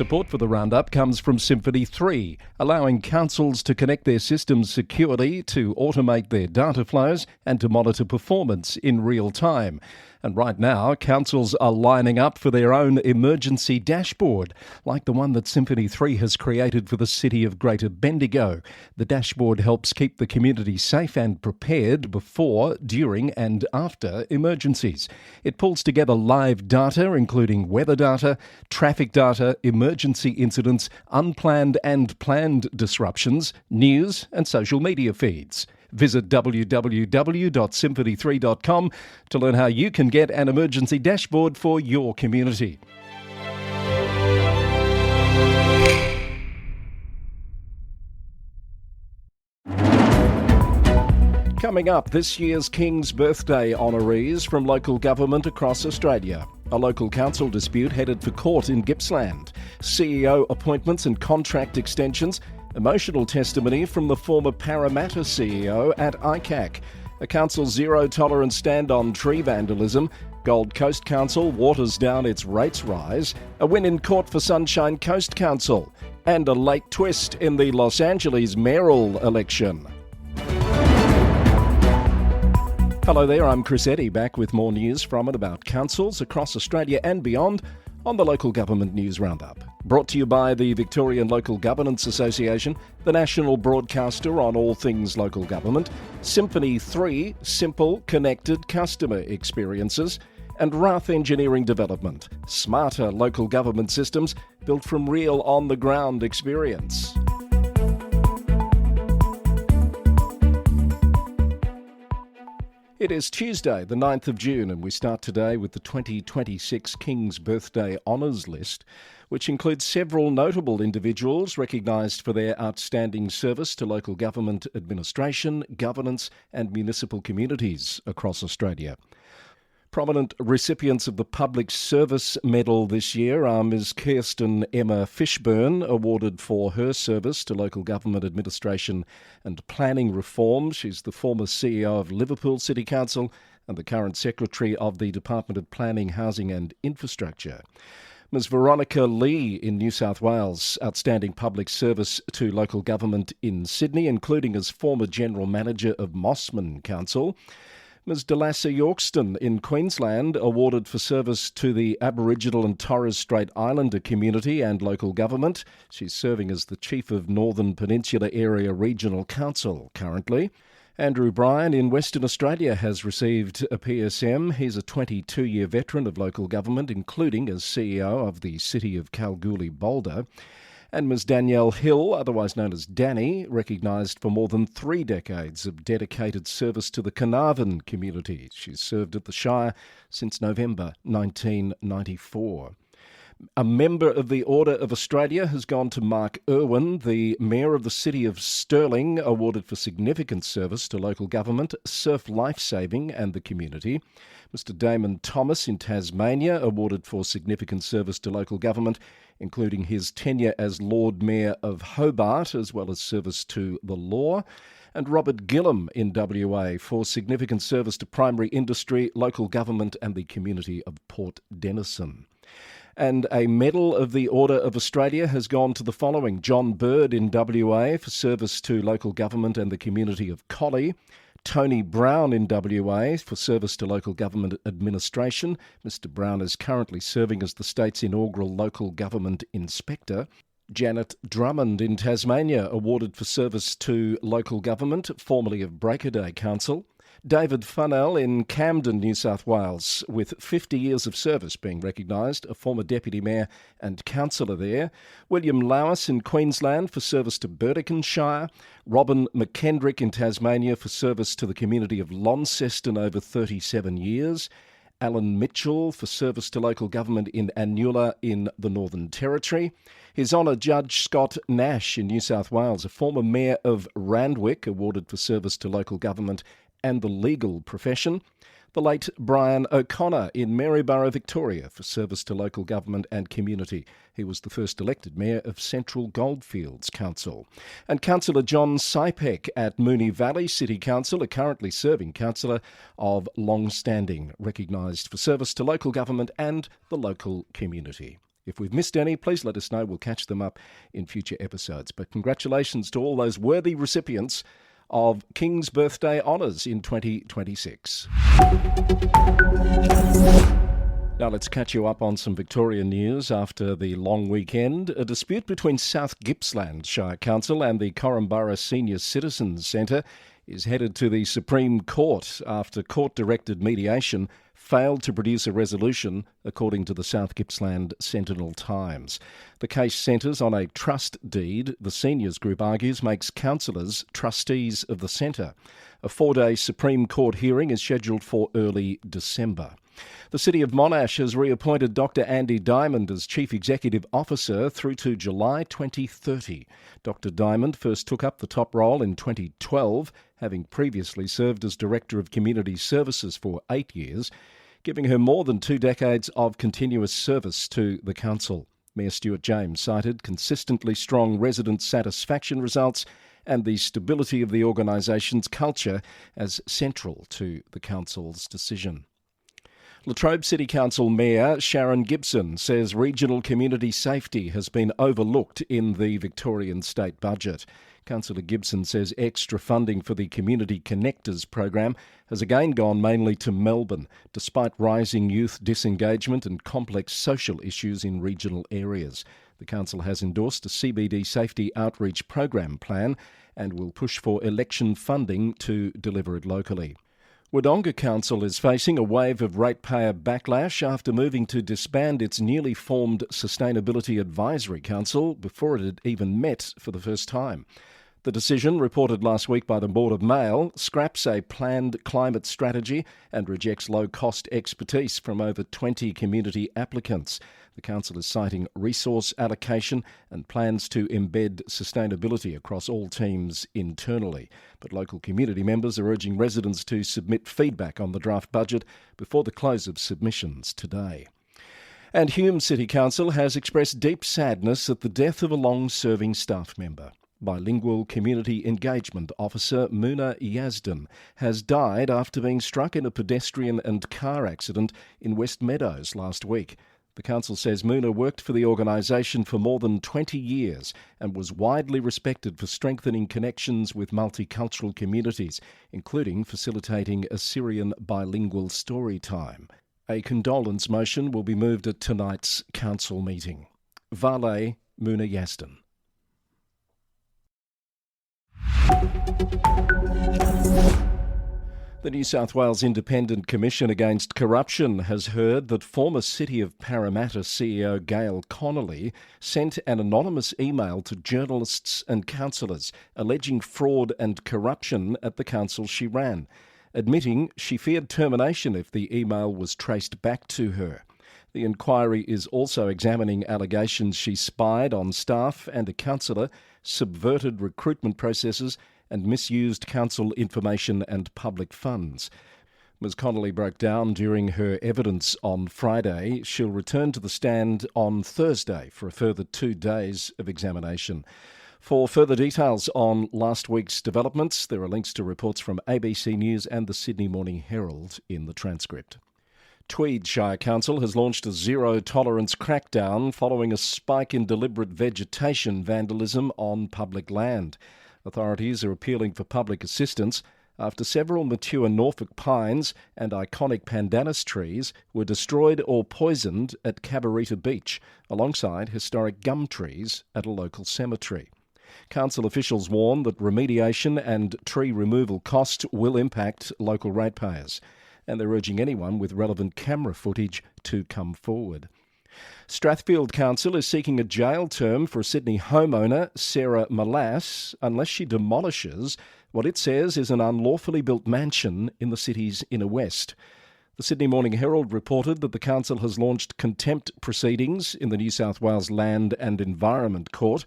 Support for the roundup comes from Symphony 3, allowing councils to connect their systems securely, to automate their data flows and to monitor performance in real time. And right now, councils are lining up for their own emergency dashboard, like the one that Symphony 3 has created for the city of Greater Bendigo. The dashboard helps keep the community safe and prepared before, during and after emergencies. It pulls together live data, including weather data, traffic data, emergency incidents, unplanned and planned disruptions, news and social media feeds. Visit www.symphony3.com to learn how you can get an emergency dashboard for your community. Coming up, this year's Kings Birthday Honourees from local government across Australia. A local council dispute headed for court in Gippsland. CEO appointments and contract extensions. Emotional testimony from the former Parramatta CEO at ICAC. A council zero-tolerance stand on tree vandalism. Gold Coast Council waters down its rates rise. A win in court for Sunshine Coast Council. And a late twist in the Los Angeles mayoral election. Hello there, I'm Chris Eddy, back with more news from and about councils across Australia and beyond on the Local Government News Roundup. Brought to you by the Victorian Local Governance Association, the national broadcaster on all things local government, Symphony 3, simple, connected customer experiences, and Rath Engineering Development, smarter local government systems built from real on-the-ground experience. It is Tuesday, the 9th of June, and we start today with the 2026 Kings Birthday Honours list, which includes several notable individuals recognised for their outstanding service to local government administration, governance and municipal communities across Australia. Prominent recipients of the Public Service Medal this year are Ms Kirsten Emma Fishburn, awarded for her service to local government administration and planning reform. She's the former CEO of Liverpool City Council and the current Secretary of the Department of Planning, Housing and Infrastructure. Ms Veronica Lee in New South Wales, outstanding public service to local government in Sydney, including as former General Manager of Mossman Council. Ms Delassa Yorkston in Queensland, awarded for service to the Aboriginal and Torres Strait Islander community and local government. She's serving as the Chief of Northern Peninsula Area Regional Council currently. Andrew Bryan in Western Australia has received a PSM. He's a 22-year veteran of local government, including as CEO of the City of Kalgoorlie-Boulder. And Ms Danielle Hill, otherwise known as Danny, recognised for more than 3 decades of dedicated service to the Carnarvon community. She's served at the Shire since November 1994. A member of the Order of Australia has gone to Mark Irwin, the Mayor of the City of Stirling, awarded for significant service to local government, surf lifesaving and the community. Mr Damon Thomas in Tasmania, awarded for significant service to local government, including his tenure as Lord Mayor of Hobart, as well as service to the law. And Robert Gillam in WA for significant service to primary industry, local government and the community of Port Denison. And a Medal of the Order of Australia has gone to the following: John Bird in WA for service to local government and the community of Collie. Tony Brown in WA for service to local government administration. Mr Brown is currently serving as the state's inaugural local government inspector. Janet Drummond in Tasmania, awarded for service to local government, formerly of Breakaday Council. David Funnell in Camden, New South Wales, with 50 years of service being recognised, a former Deputy Mayor and Councillor there. William Lowis in Queensland for service to Burdekinshire. Robin McKendrick in Tasmania for service to the community of Launceston over 37 years. Alan Mitchell for service to local government in Anula in the Northern Territory. His Honour Judge Scott Nash in New South Wales, a former Mayor of Randwick, awarded for service to local government and the legal profession. The late Brian O'Connor in Maryborough, Victoria, for service to local government and community. He was the first elected Mayor of Central Goldfields Council. And Councillor John Sypek at Moonee Valley City Council, a currently serving councillor of long standing, recognised for service to local government and the local community. If we've missed any, please let us know. We'll catch them up in future episodes. But congratulations to all those worthy recipients of Kings Birthday Honours in 2026. Now let's catch you up on some Victorian news after the long weekend. A dispute between South Gippsland Shire Council and the Corumburra Senior Citizens Centre is headed to the Supreme Court after court-directed mediation failed to produce a resolution, according to the South Gippsland Sentinel Times. The case centres on a trust deed the seniors group argues makes councillors trustees of the centre. A 4-day Supreme Court hearing is scheduled for early December. The City of Monash has reappointed Dr Andy Diamond as Chief Executive Officer through to July 2030. Dr Diamond first took up the top role in 2012, having previously served as Director of Community Services for 8 years, giving her more than 2 decades of continuous service to the council. Mayor Stuart James cited consistently strong resident satisfaction results and the stability of the organisation's culture as central to the council's decision. Latrobe City Council Mayor Sharon Gibson says regional community safety has been overlooked in the Victorian state budget. Councillor Gibson says extra funding for the Community Connectors program has again gone mainly to Melbourne, despite rising youth disengagement and complex social issues in regional areas. The council has endorsed a CBD safety outreach program plan and will push for election funding to deliver it locally. Wodonga Council is facing a wave of ratepayer backlash after moving to disband its newly formed Sustainability Advisory Council before it had even met for the first time. The decision, reported last week by the Board of Mail, scraps a planned climate strategy and rejects low-cost expertise from over 20 community applicants. The council is citing resource allocation and plans to embed sustainability across all teams internally. But local community members are urging residents to submit feedback on the draft budget before the close of submissions today. And Hume City Council has expressed deep sadness at the death of a long-serving staff member. Bilingual Community Engagement Officer Muna Yazdan has died after being struck in a pedestrian and car accident in West Meadows last week. The council says Muna worked for the organisation for more than 20 years and was widely respected for strengthening connections with multicultural communities, including facilitating Assyrian bilingual story time. A condolence motion will be moved at tonight's council meeting. Vale Muna Yazdan. The New South Wales Independent Commission Against Corruption has heard that former City of Parramatta CEO Gail Connolly sent an anonymous email to journalists and councillors alleging fraud and corruption at the council she ran, admitting she feared termination if the email was traced back to her. The inquiry is also examining allegations she spied on staff and a councillor, subverted recruitment processes and misused council information and public funds. Ms Connolly broke down during her evidence on Friday. She'll return to the stand on Thursday for a further 2 days of examination. For further details on last week's developments, there are links to reports from ABC News and the Sydney Morning Herald in the transcript. Tweed Shire Council has launched a zero-tolerance crackdown following a spike in deliberate vegetation vandalism on public land. Authorities are appealing for public assistance after several mature Norfolk pines and iconic pandanus trees were destroyed or poisoned at Cabarita Beach, alongside historic gum trees at a local cemetery. Council officials warn that remediation and tree removal costs will impact local ratepayers, and they're urging anyone with relevant camera footage to come forward. Strathfield Council is seeking a jail term for Sydney homeowner Sarah Malass unless she demolishes what it says is an unlawfully built mansion in the city's inner west. The Sydney Morning Herald reported that the council has launched contempt proceedings in the New South Wales Land and Environment Court,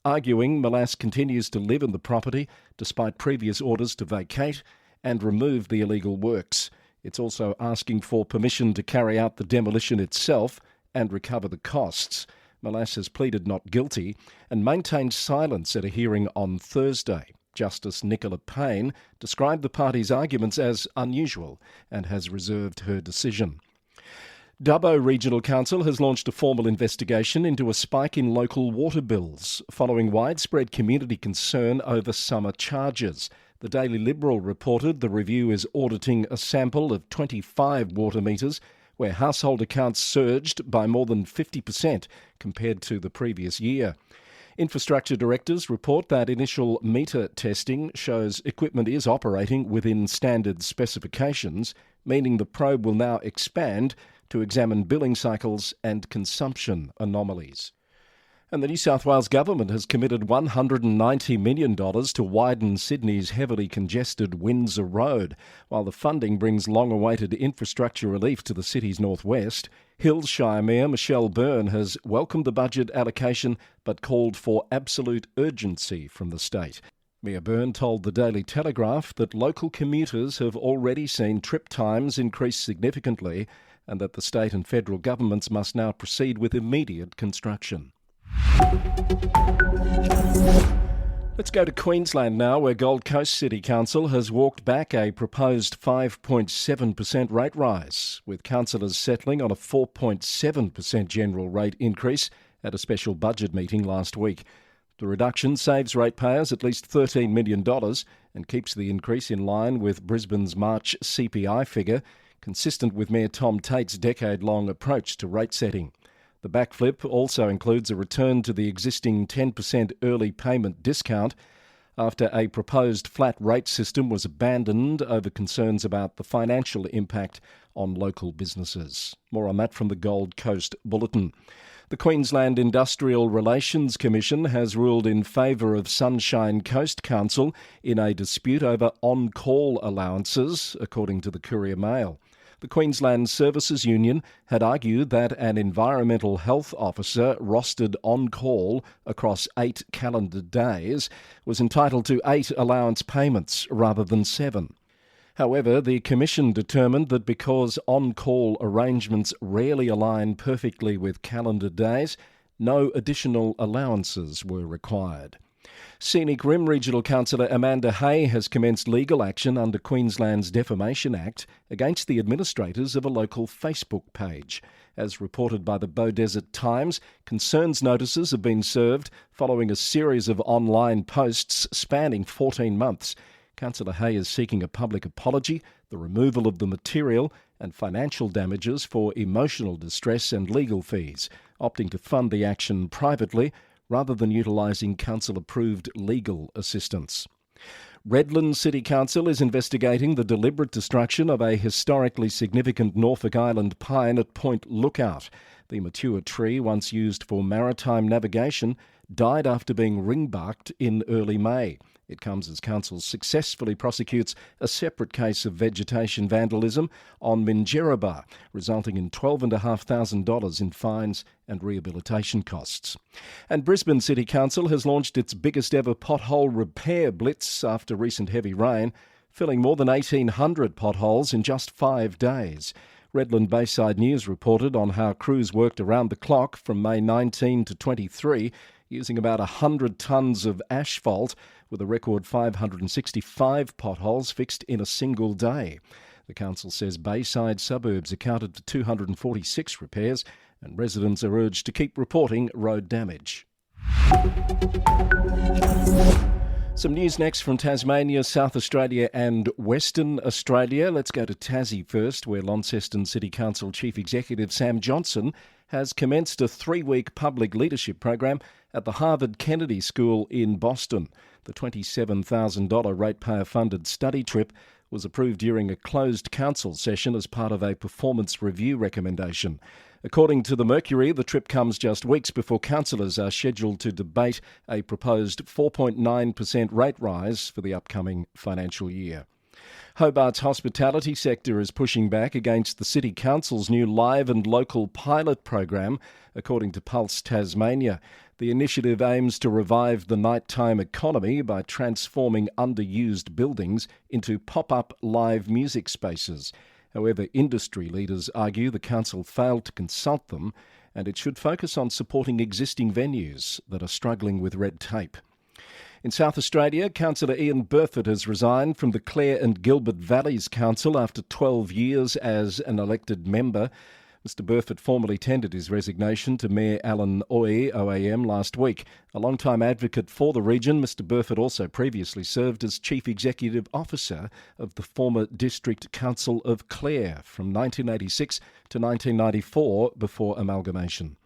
arguing Malass continues to live in the property despite previous orders to vacate and remove the illegal works. It's also asking for permission to carry out the demolition itself and recover the costs. Malass has pleaded not guilty and maintained silence at a hearing on Thursday. Justice Nicola Payne described the party's arguments as unusual and has reserved her decision. Dubbo Regional Council has launched a formal investigation into a spike in local water bills following widespread community concern over summer charges. The Daily Liberal reported the review is auditing a sample of 25 water meters where household accounts surged by more than 50% compared to the previous year. Infrastructure directors report that initial meter testing shows equipment is operating within standard specifications, meaning the probe will now expand to examine billing cycles and consumption anomalies. And the New South Wales Government has committed $190 million to widen Sydney's heavily congested Windsor Road. While the funding brings long-awaited infrastructure relief to the city's northwest, Hills Shire Mayor Michelle Byrne has welcomed the budget allocation but called for absolute urgency from the state. Mayor Byrne told the Daily Telegraph that local commuters have already seen trip times increase significantly and that the state and federal governments must now proceed with immediate construction. Let's go to Queensland now, where Gold Coast City Council has walked back a proposed 5.7% rate rise, with councillors settling on a 4.7% general rate increase at a special budget meeting last week. The reduction saves ratepayers at least $13 million and keeps the increase in line with Brisbane's March CPI figure, consistent with Mayor Tom Tate's decade-long approach to rate setting. The backflip also includes a return to the existing 10% early payment discount after a proposed flat rate system was abandoned over concerns about the financial impact on local businesses. More on that from the Gold Coast Bulletin. The Queensland Industrial Relations Commission has ruled in favour of Sunshine Coast Council in a dispute over on-call allowances, according to the Courier Mail. The Queensland Services Union had argued that an environmental health officer rostered on call across 8 calendar days was entitled to 8 allowance payments rather than 7. However, the Commission determined that because on-call arrangements rarely align perfectly with calendar days, no additional allowances were required. Scenic Rim Regional Councillor Amanda Hay has commenced legal action under Queensland's Defamation Act against the administrators of a local Facebook page. As reported by the Beaudesert Times, concerns notices have been served following a series of online posts spanning 14 months. Councillor Hay is seeking a public apology, the removal of the material and financial damages for emotional distress and legal fees, opting to fund the action privately rather than utilising council-approved legal assistance. Redland City Council is investigating the deliberate destruction of a historically significant Norfolk Island pine at Point Lookout. The mature tree, once used for maritime navigation, died after being ring-barked in early May. It comes as council successfully prosecutes a separate case of vegetation vandalism on Minjerribah, resulting in $12,500 in fines and rehabilitation costs. And Brisbane City Council has launched its biggest ever pothole repair blitz after recent heavy rain, filling more than 1,800 potholes in just 5 days. Redland Bayside News reported on how crews worked around the clock from May 19 to 23, using about 100 tonnes of asphalt, with a record 565 potholes fixed in a single day. The council says Bayside suburbs accounted for 246 repairs, and residents are urged to keep reporting road damage. Some news next from Tasmania, South Australia and Western Australia. Let's go to Tassie first, where Launceston City Council Chief Executive Sam Johnson has commenced a 3-week public leadership program at the Harvard Kennedy School in Boston. The $27,000 ratepayer-funded study trip was approved during a closed council session as part of a performance review recommendation. According to the Mercury, the trip comes just weeks before councillors are scheduled to debate a proposed 4.9% rate rise for the upcoming financial year. Hobart's hospitality sector is pushing back against the City Council's new live and local pilot program, according to Pulse Tasmania. The initiative aims to revive the nighttime economy by transforming underused buildings into pop-up live music spaces. However, industry leaders argue the council failed to consult them and it should focus on supporting existing venues that are struggling with red tape. In South Australia, Councillor Ian Burford has resigned from the Clare and Gilbert Valleys Council after 12 years as an elected member. Mr Burford formally tendered his resignation to Mayor Alan Oy, OAM, last week. A long-time advocate for the region, Mr Burford also previously served as Chief Executive Officer of the former District Council of Clare from 1986 to 1994 before amalgamation.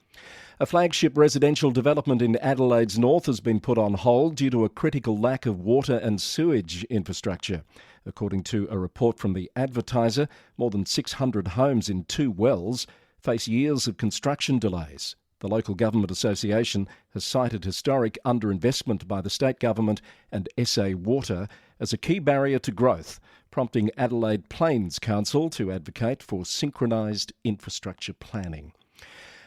A flagship residential development in Adelaide's north has been put on hold due to a critical lack of water and sewage infrastructure. According to a report from the Advertiser, more than 600 homes in 2 wells face years of construction delays. The Local Government Association has cited historic underinvestment by the state government and SA Water as a key barrier to growth, prompting Adelaide Plains Council to advocate for synchronised infrastructure planning.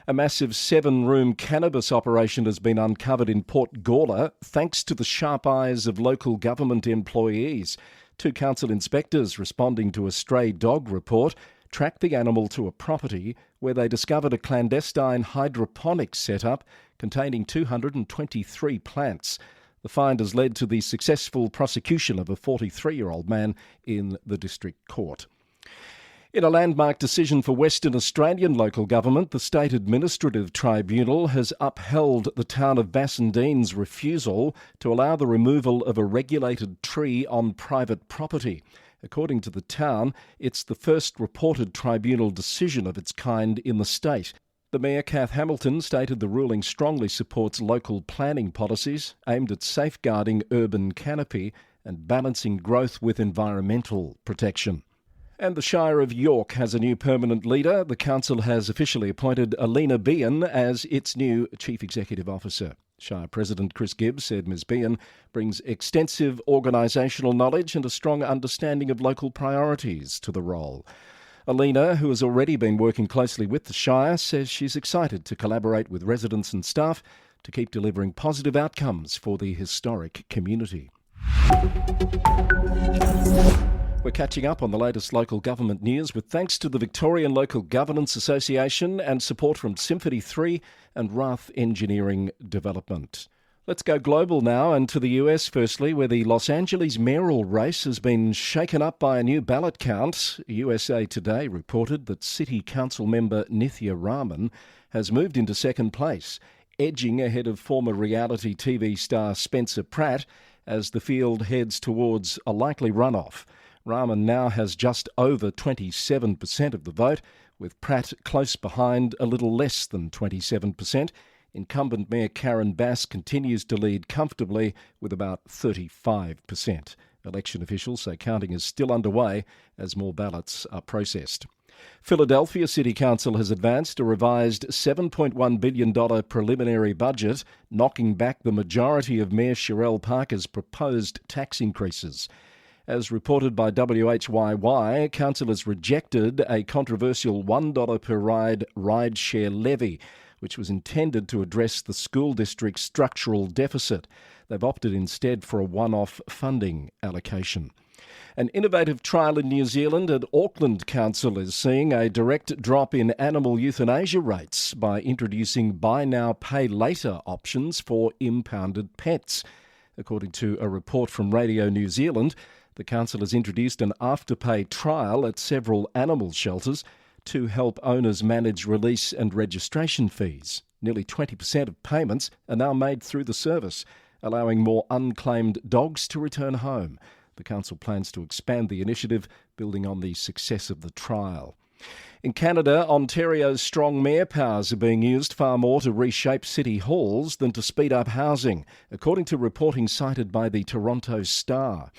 A massive 7-room cannabis operation has been uncovered in Port Gawler thanks to the sharp eyes of local government employees. 2 council inspectors responding to a stray dog report tracked the animal to a property where they discovered a clandestine hydroponics setup containing 223 plants. The find has led to the successful prosecution of a 43-year-old man in the district court. In a landmark decision for Western Australian local government, the State Administrative Tribunal has upheld the town of Bassendean's refusal to allow the removal of a regulated tree on private property. According to the town, it's the first reported tribunal decision of its kind in the state. The Mayor, Kath Hamilton, stated the ruling strongly supports local planning policies aimed at safeguarding urban canopy and balancing growth with environmental protection. And the Shire of York has a new permanent leader. The council has officially appointed Alina Behan as its new Chief Executive Officer. Shire President Chris Gibbs said Ms Behan brings extensive organisational knowledge and a strong understanding of local priorities to the role. Alina, who has already been working closely with the Shire, says she's excited to collaborate with residents and staff to keep delivering positive outcomes for the historic community. We're catching up on the latest local government news with thanks to the Victorian Local Governance Association and support from Symphony 3 and Rath Engineering Development. Let's go global now and to the US firstly, where the Los Angeles mayoral race has been shaken up by a new ballot count. USA Today reported that City Council member Nithya Raman has moved into second place, edging ahead of former reality TV star Spencer Pratt as the field heads towards a likely runoff. Raman now has just over 27% of the vote, with Pratt close behind a little less than 27%. Incumbent Mayor Karen Bass continues to lead comfortably with about 35%. Election officials say counting is still underway as more ballots are processed. Philadelphia City Council has advanced a revised $7.1 billion preliminary budget, knocking back the majority of Mayor Sherelle Parker's proposed tax increases. As reported by WHYY, Council has rejected a controversial $1 per ride share levy, which was intended to address the school district's structural deficit. They've opted instead for a one-off funding allocation. An innovative trial in New Zealand at Auckland Council is seeing a direct drop in animal euthanasia rates by introducing buy now, pay later options for impounded pets. According to a report from Radio New Zealand, the council has introduced an afterpay trial at several animal shelters to help owners manage release and registration fees. Nearly 20% of payments are now made through the service, allowing more unclaimed dogs to return home. The council plans to expand the initiative, building on the success of the trial. In Canada, Ontario's strong mayor powers are being used far more to reshape city halls than to speed up housing, according to reporting cited by the Toronto Star.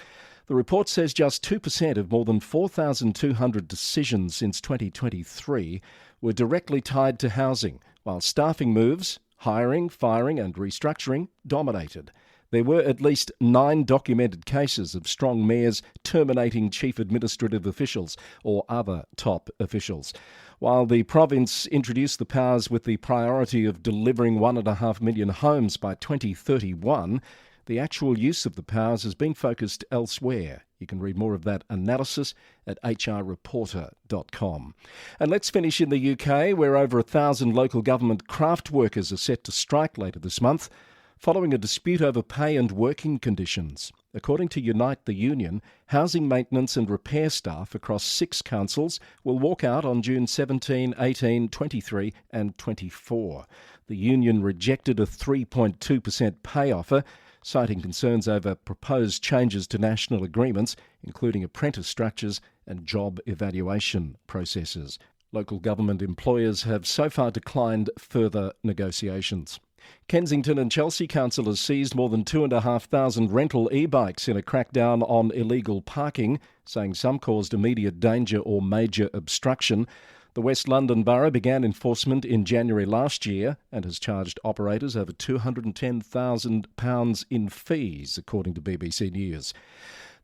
The report says just 2% of more than 4,200 decisions since 2023 were directly tied to housing, while staffing moves, hiring, firing and restructuring dominated. There were at least 9 documented cases of strong mayors terminating chief administrative officials or other top officials. While the province introduced the powers with the priority of delivering 1.5 million homes by 2031, the actual use of the powers has been focused elsewhere. You can read more of that analysis at hrreporter.com. And let's finish in the UK, where over 1,000 local government craft workers are set to strike later this month, following a dispute over pay and working conditions. According to Unite the Union, housing maintenance and repair staff across 6 councils will walk out on June 17, 18, 23 and 24. The union rejected a 3.2% pay offer, citing concerns over proposed changes to national agreements, including apprentice structures and job evaluation processes. Local government employers have so far declined further negotiations. Kensington and Chelsea councillors seized more than 2,500 rental e-bikes in a crackdown on illegal parking, saying some caused immediate danger or major obstruction. The West London Borough began enforcement in January last year and has charged operators over £210,000 in fees, according to BBC News.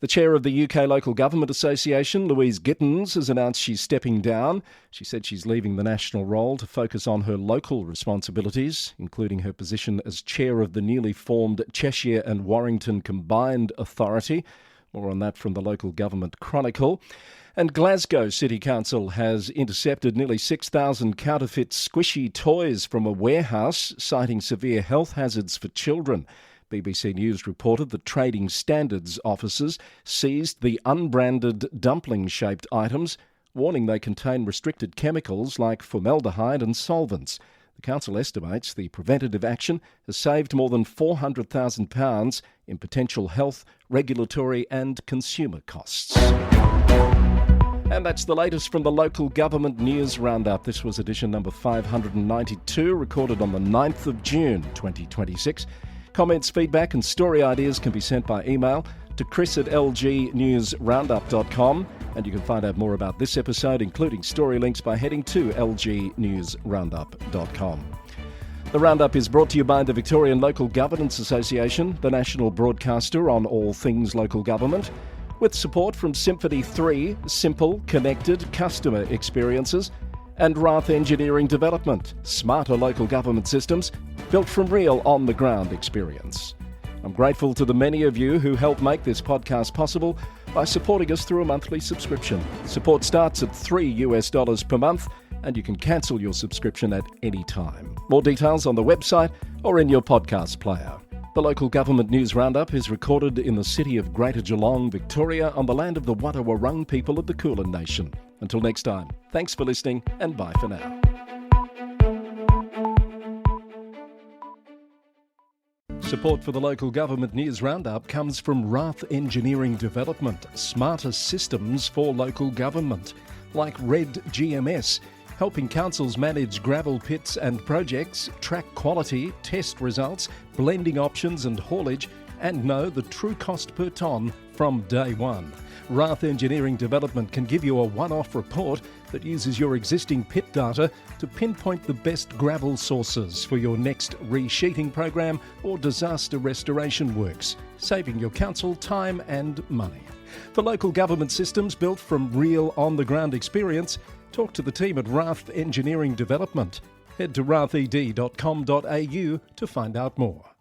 The chair of the UK Local Government Association, Louise Gittins, has announced she's stepping down. She said she's leaving the national role to focus on her local responsibilities, including her position as chair of the newly formed Cheshire and Warrington Combined Authority. More on that from the Local Government Chronicle. And Glasgow City Council has intercepted nearly 6,000 counterfeit squishy toys from a warehouse, citing severe health hazards for children. BBC News reported that trading standards officers seized the unbranded dumpling-shaped items, warning they contain restricted chemicals like formaldehyde and solvents. The council estimates the preventative action has saved more than £400,000 in potential health, regulatory and consumer costs. And that's the latest from the Local Government News Roundup. This was edition number 592, recorded on the 9th of June 2026. Comments, feedback and story ideas can be sent by email to chris@lgnewsroundup.com, and you can find out more about this episode, including story links, by heading to lgnewsroundup.com. The Roundup is brought to you by the Victorian Local Governance Association, the national broadcaster on all things local government, with support from Symphony 3, simple, connected customer experiences, and Rath Engineering Development, smarter local government systems built from real on-the-ground experience. I'm grateful to the many of you who help make this podcast possible by supporting us through a monthly subscription. Support starts at $3 per month, and you can cancel your subscription at any time. More details on the website or in your podcast player. The Local Government News Roundup is recorded in the city of Greater Geelong, Victoria, on the land of the Wadawurrung people of the Kulin Nation. Until next time, thanks for listening and bye for now. Support for the Local Government News Roundup comes from Rath Engineering Development, smarter systems for local government, like Red GMS, helping councils manage gravel pits and projects, track quality, test results, blending options and haulage, and know the true cost per tonne from day one. Rath Engineering Development can give you a one-off report that uses your existing pit data to pinpoint the best gravel sources for your next resheeting program or disaster restoration works, saving your council time and money. For local government systems built from real on-the-ground experience, talk to the team at Rath Engineering Development. Head to rathed.com.au to find out more.